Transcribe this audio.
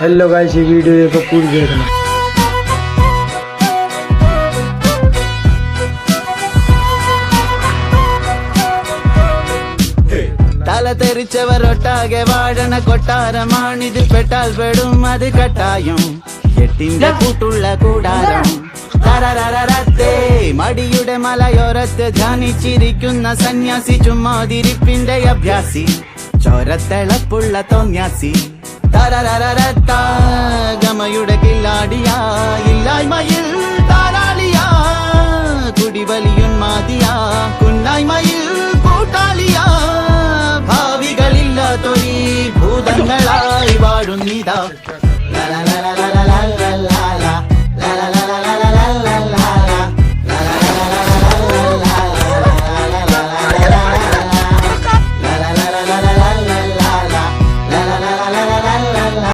Hello guys, ये video को पूरी देखना। തല തെറിച്ചവരൊട്ടാകെ വാഴണ കൊട്ടാരമാണിത്. പെട്ടാൽ പെടും അത് കട്ടായും. എട്ടിന്റെ കൂട്ടുള്ള കൂടാരം. തരരരരത്തേ മടിയുടെ മലയോരത്ത് ധ്യാനിച്ചിരിക്കുന്ന സന്യാസി. ചുമ്മാതിരിപ്പിന്റെ അഭ്യാസി. ചോരത്തിളപ്പുള്ള തോന്യാസി. തരരരരത്ത ഗമയുടെ കില്ലാടിയാ. ഇല്ലായ്മയിൽ താരാളിയാ. കുടിവലിയുന്മാതിയാ. കുന്നായ്മയിൽ കൂട്ടാളിയാ. ഭാവികളില്ലാത്തൊരീ ഭൂതങ്ങളായി വാഴുന്നിതാ.